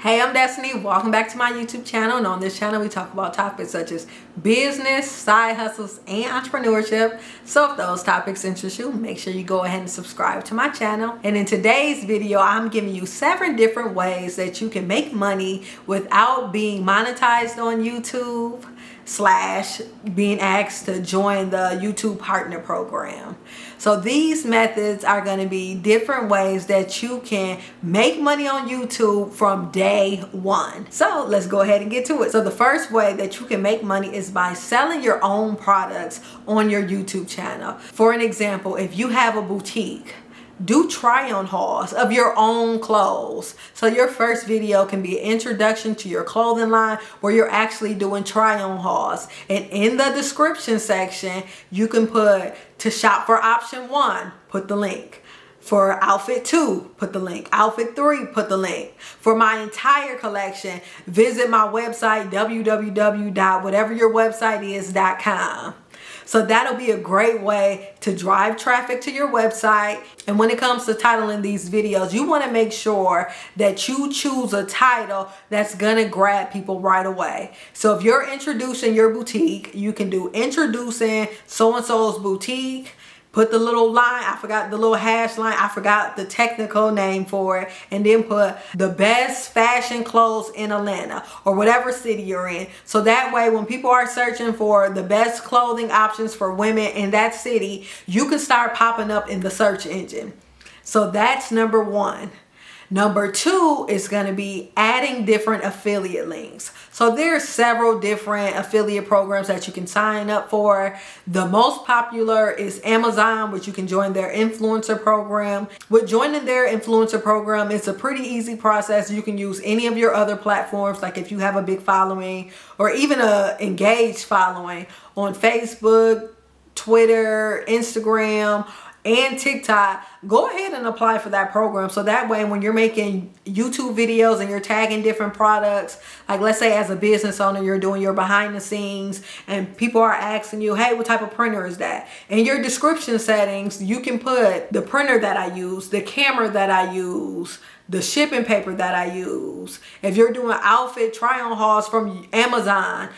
Hey, I'm Destiny. Welcome back to my YouTube channel. And on this channel, we talk about topics such as business, side hustles, and entrepreneurship. So if those topics interest you, make sure you go ahead and subscribe to my channel. And in today's video, I'm giving you 7 different ways that you can make money without being monetized on YouTube / being asked to join the YouTube partner program. So these methods are going to be different ways that you can make money on YouTube from day one. So let's go ahead and get to it. So the first way that you can make money is by selling your own products on your YouTube channel. For an example, if you have a boutique, do try-on hauls of your own clothes. So your first video can be an introduction to your clothing line where you're actually doing try-on hauls. And in the description section, you can put to shop for option 1, put the link. For outfit 2, put the link. Outfit 3, put the link. For my entire collection, visit my website, www.whateveryourwebsiteis.com. So that'll be a great way to drive traffic to your website. And when it comes to titling these videos, you want to make sure that you choose a title that's going to grab people right away. So if you're introducing your boutique, you can do introducing so-and-so's boutique. Put the little line, I forgot the little hash line, I forgot the technical name for it, and then put the best fashion clothes in Atlanta or whatever city you're in. So that way when people are searching for the best clothing options for women in that city, you can start popping up in the search engine. So that's number 1. Number 2 is going to be adding different affiliate links. So there's several different affiliate programs that you can sign up for. The most popular is Amazon, which you can join their influencer program. With joining their influencer program, it's a pretty easy process. You can use any of your other platforms, like if you have a big following or even a engaged following on Facebook, Twitter, Instagram, and TikTok. Go ahead and apply for that program. So that way when you're making YouTube videos and you're tagging different products, like let's say as a business owner, you're doing your behind the scenes and people are asking you, hey, what type of printer is that? In your description settings, you can put the printer that I use, the camera that I use, the shipping paper that I use. If you're doing outfit try-on hauls from Amazon,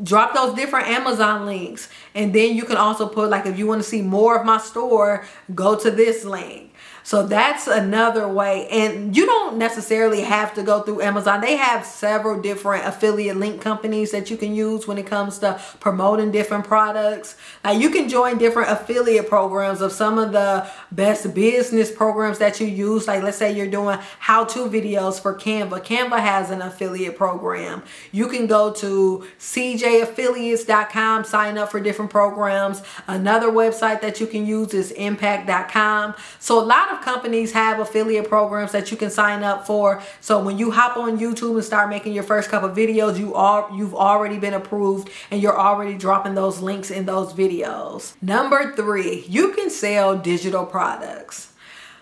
drop those different Amazon links. And then you can also put, like, if you want to see more of my store, go to this link. So that's another way. And you don't necessarily have to go through Amazon. They have several different affiliate link companies that you can use when it comes to promoting different products. Like you can join different affiliate programs of some of the best business programs that you use. Like let's say you're doing how-to videos for Canva. Canva has an affiliate program. You can go to cjaffiliates.com, sign up for different programs. Another website that you can use is impact.com. So a lot of companies have affiliate programs that you can sign up for. So when you hop on YouTube and start making your first couple of videos, you've already been approved and you're already dropping those links in those videos. Number 3, you can sell digital products.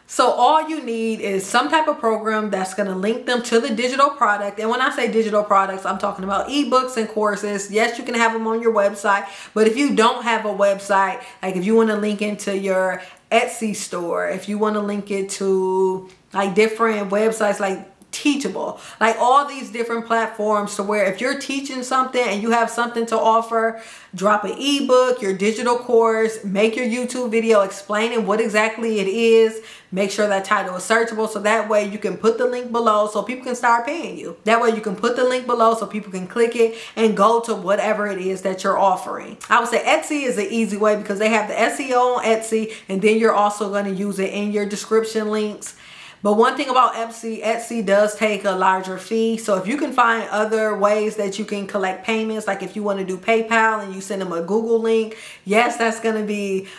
So all you need is some type of program that's going to link them to the digital product. And when I say digital products, I'm talking about ebooks and courses. Yes, you can have them on your website. But if you don't have a website, like if you want to link into your Etsy store, if you want to link it to like different websites like Teachable, like all these different platforms to where if you're teaching something and you have something to offer, drop an ebook, your digital course, make your YouTube video explaining what exactly it is. Make sure that title is searchable so that way you can put the link below so people can start paying you. That way you can put the link below so people can click it and go to whatever it is that you're offering. I would say Etsy is an easy way because they have the SEO on Etsy and then you're also going to use it in your description links. But one thing about Etsy does take a larger fee. So if you can find other ways that you can collect payments, like if you want to do PayPal and you send them a Google link, yes, that's going to be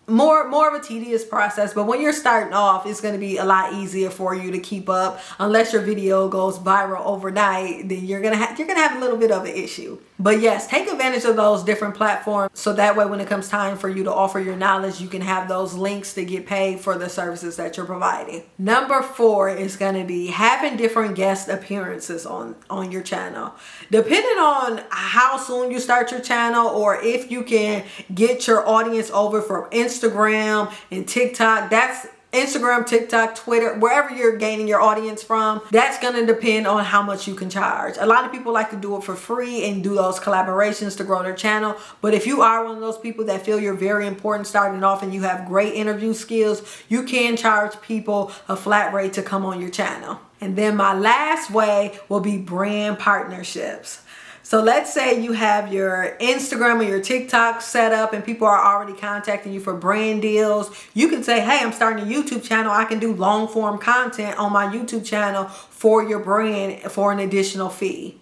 more of a tedious process, but when you're starting off, it's going to be a lot easier for you to keep up. Unless your video goes viral overnight, then you're gonna have a little bit of an issue. But yes, take advantage of those different platforms so that way when it comes time for you to offer your knowledge, you can have those links to get paid for the services that you're providing. Number 4 is going to be having different guest appearances on your channel. Depending on how soon you start your channel or if you can get your audience over from Instagram and TikTok, that's Instagram, TikTok, Twitter, wherever you're gaining your audience from, that's going to depend on how much you can charge. A lot of people like to do it for free and do those collaborations to grow their channel. But if you are one of those people that feel you're very important starting off and you have great interview skills, you can charge people a flat rate to come on your channel. And then my last way will be brand partnerships. So let's say you have your Instagram or your TikTok set up and people are already contacting you for brand deals. You can say, hey, I'm starting a YouTube channel. I can do long form content on my YouTube channel for your brand for an additional fee.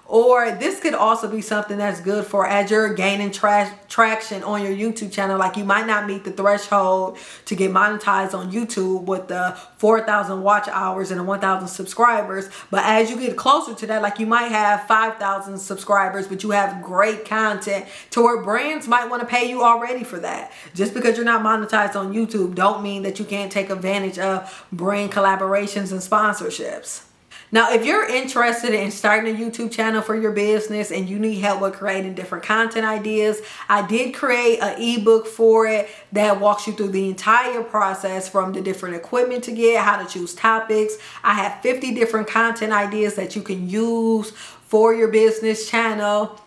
Or this could also be something that's good for as you're gaining traction on your YouTube channel. Like you might not meet the threshold to get monetized on YouTube with the 4,000 watch hours and the 1,000 subscribers. But as you get closer to that, like you might have 5,000 subscribers, but you have great content to where brands might want to pay you already for that. Just because you're not monetized on YouTube don't mean that you can't take advantage of brand collaborations and sponsorships. Now, if you're interested in starting a YouTube channel for your business and you need help with creating different content ideas, I did create an ebook for it that walks you through the entire process from the different equipment to get, how to choose topics. I have 50 different content ideas that you can use for your business channel.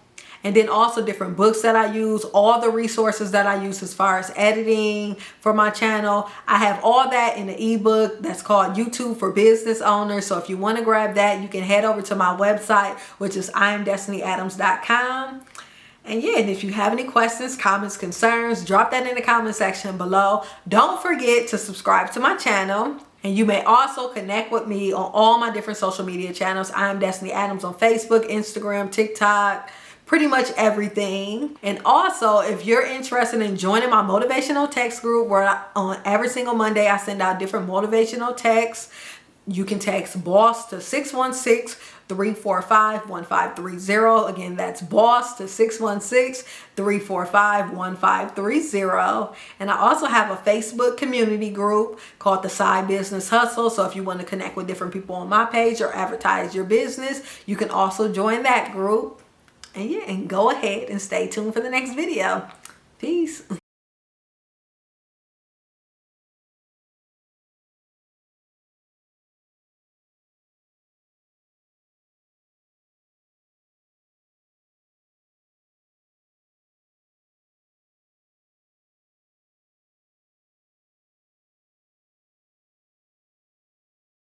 And then also different books that I use, all the resources that I use as far as editing for my channel. I have all that in the ebook that's called YouTube for Business Owners. So if you want to grab that, you can head over to my website, which is IamDestinyAdams.com. And yeah, and if you have any questions, comments, concerns, drop that in the comment section below. Don't forget to subscribe to my channel. And you may also connect with me on all my different social media channels. I am Destiny Adams on Facebook, Instagram, TikTok, pretty much everything. And also, if you're interested in joining my motivational text group, where on every single Monday I send out different motivational texts, you can text BOSS to 616-345-1530. Again, that's BOSS to 616-345-1530. And I also have a Facebook community group called the Side Business Hustle. So if you want to connect with different people on my page or advertise your business, you can also join that group. And yeah, and go ahead and stay tuned for the next video. Peace.